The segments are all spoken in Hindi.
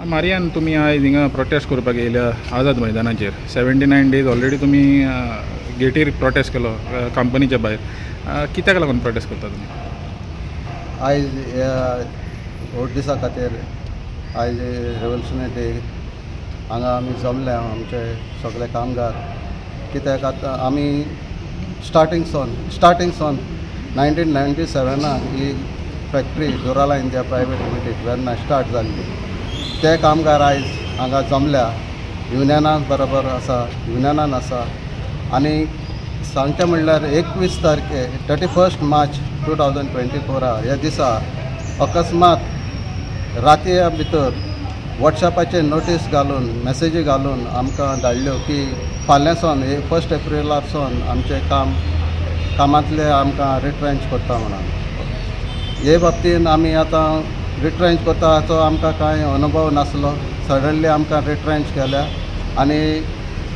मारियान तुमी आयज हिंगा प्रोटेस्ट करपाक येयल्या आझाद मैदानाचेर 79 days ऑलरेडी तुमी गेटीर प्रोटेस्ट केलो कंपनीच्या भायर कित्याक लागून प्रोटेस्ट करता तुमी आयज ह्या वोट दिसा खातीर आयज रेवोल्युशनरी डे हांगा आमी जमले आमचे सगळे कामगार कित्याक आतां आमी स्टार्टींग सोन 1997 ही factory Dorala India private limited वेन्ना स्टार्ट जाल्ली ते कामगार आयज हांगा जमल्या युनियनान बरोबर आसा युनियनान आसा आनी सांगचें म्हणल्यार 21 तारखे 31 मार्च 2024 ह्या दिसा अकस्मात रातये भितर वॉट्सॅपाचेर नोटीस घालून मॅसेजी घालून आमकां धाडल्यो की फाल्यांसान 1 एप्रिलारसून आमचें कामांतले आमकां रिट्रेंच करता म्हणून हे बाबतीन आमी आतां रिट्रेंच करता हाचो आमकां कांय अनुभव नासलो सडनली आमकां रिट्रेंच केल्या आनी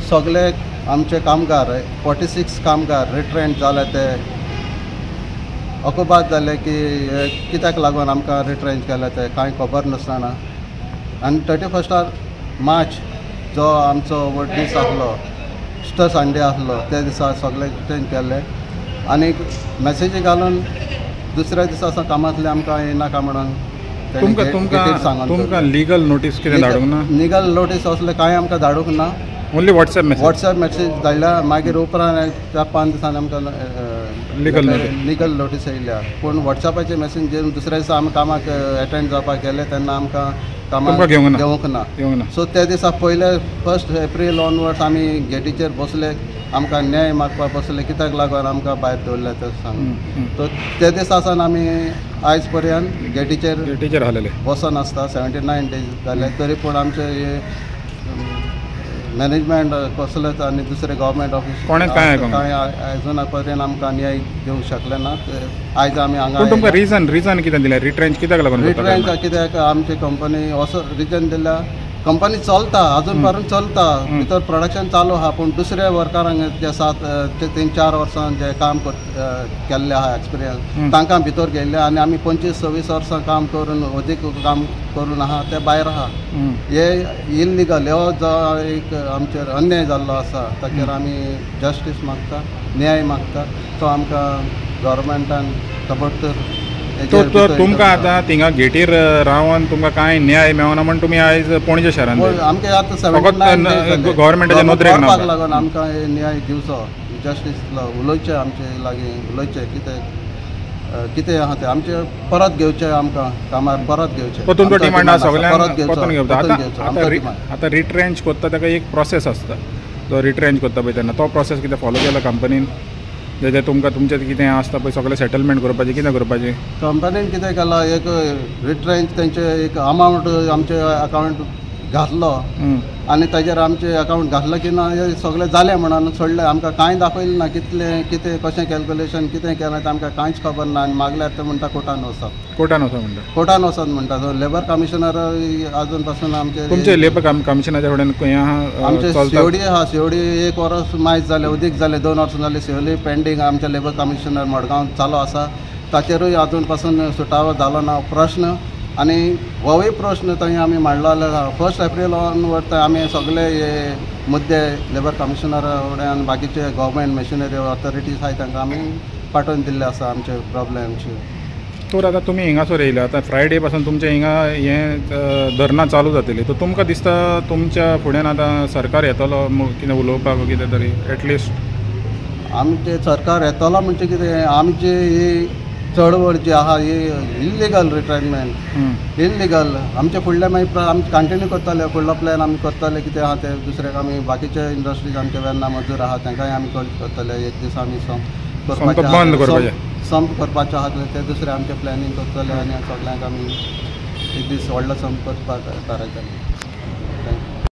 सगळे आमचे कामगार 46 कामगार रिट्रेंच जाले ते अकोबाद जाले की कित्याक लागून आमकां रिट्रेंच केले ते कांय खबर नासतना आनी 31 मार्च जो आमचो वोट दीस आसलो इस्टर संडे आसलो ते दिसा सगळे रिट्रेंच केले आनी मॅसेजी घालून दुसऱ्या दिसा सावन कामांतले आमकां येनाका म्हणून तुमकां लिगल नोटीस कितें धाडूंक ना लिगल नोटीस असले कांय आमकां धाडूंक ना ओन्ली वॉट्सॅप मॅसेज धाडल्या मागीर उपरांत 4-5 दिसांनी आमकां लिगल नोटीस येयल्या पूण वॉट्सॅपाचेर मॅसेज घेवन दुसऱ्या दिसा आमी कामाक एटेंड जावपाक गेले तेन्ना आमकां कामाक घेवंक ना सो त्या दिसा पयले 1 एप्रील ऑनवर्ड्स आमी गेटीचेर बसले आमकां न्याय मागपाक बसले कित्याक लागून आमकां भायर दवरले ते सांग तो त्या दिसा सावन आमी आयज पर्यंत गेटीचेर आहलेले बसून आसता 79 days जाले तरी पूण आमचे मॅनेजमेंट कसलेच आनी दुसरे गव्हर्मेंट ऑफिस कांय अजून पर्यंत आमकां न्याय दिवंक शकले ना आयज आमी हांगा तुमकां रिजन कितें दिलें रिट्रेंच कित्याक लागून रिट्रेंच कित्याक आमची कंपनी असो रिजन दिल्या कंपनी चलता अजून पर्यंत चलता भितर प्रोडक्शन चालू आहा पूण दुसऱ्या वर्करांक जे 3-4 वर्सां जे काम केल्ले आहा एक्सपिरियन्स तांकां भितर गेल्ले आनी आमी 25-26 वर्सां काम करून अदीक काम करून आहा ते भायर आहा हे इलिगल हो जो एक आमचेर अन्याय जाल्लो आसा ताचेर आमी जस्टीस मागता न्याय मागता तो आमकां गव्हर्मेंटान ताबडतोब तुमकां आतां थिंगा गेटीर रावन तुमकां कांय न्याय मेळना म्हण तुमी आयज पणजे शारांत आमकां आतां गव्हर्मेंटाच्या नोदरेक लागून आमकां न्याय दिवचो जस्टीस उलोवचें आमचे लागीं उलोवचें कितें आहा तें आमचे परत घेवचें आमकां कामार परत घेवचें तुमचो डिमांड आसा सगळ्यांक परतून घेवचो आतां रिट्रेंच करता ताका एक प्रोसेस आसता तो रिट्रेंच करता पळय तेन्ना तो प्रोसेस कितें फॉलो केला कंपनीन जे तुमकां तुमचें कितें आसता पळय सगळें सेटलमेंट करपाचें कितें करपाचें कंपनीन कितें केलां एक रिट्रेंच तेंचे एक अमावंट आमचे अकावंट घातलो आनी ताजेर आमचे अकावंट घातलो की ना हे सगळें जालें म्हणून सोडलें आमकां कांय दाखयलें ना कितें कशें कॅल्क्युलेशन कितें केलें तें आमकां कांयच खबर ना आनी मागल्यार ते म्हणटा कोर्टान वचत म्हणटा सो लेबर कमिशनर आजून पासून आमचे तुमचे लेबर कमिशनाच्या फुड्यान खंय आहा आमचे सीओडी 1 वर्स मायज जालें अदीक जालें 2 वर्सां जालीं सीओडी पेंडींग आमचे लेबर कमिशनर मडगांव चालू आसा ताचेरूय आजून पासून सुटावो जालो ना प्रश्न आनी होवूय प्रश्न थंय आमी मांडलो जाल्यार 1 एप्रील ऑनवर्ड आमी सगळे हे मुद्दे लेबर कमिशनरा फुड्यान बाकीचे गव्हर्मेंट मशिनरी ऑथॉरिटीज आहाय तांकां आमी पाठोवन दिल्ले आसा आमचे प्रॉब्लेमचे तर आतां तुमी हिंगासर येयल्या आतां फ्रायडे पासून तुमचे हिंगा हें धरना चालू जातली तर तुमकां दिसता तुमच्या फुड्यान आतां सरकार येतलो कितें उलोवपाक कितें तरी एटलिस्ट आमचे सरकार येतलो म्हणजे कितें आमची ही चळवळ जी आहा ही इल्लिगल रिट्रेंचमेंट इल्लिगल आमचे फुडले मागीर आमी कंटिन्यू करतले फुडलो प्लॅन आमी करतले कितें आहा ते दुसऱ्याक आमी बाकीचे इंडस्ट्रीज आमचे वेन्ना मजूर आहा तांकांय आमी करतले एक दीस आमी संप करपाचें आहा ते दुसरे आमचे प्लॅनिंग करतले आनी सगळ्यांक आमी एक दीस व्हडलो संप करपाक थारायतले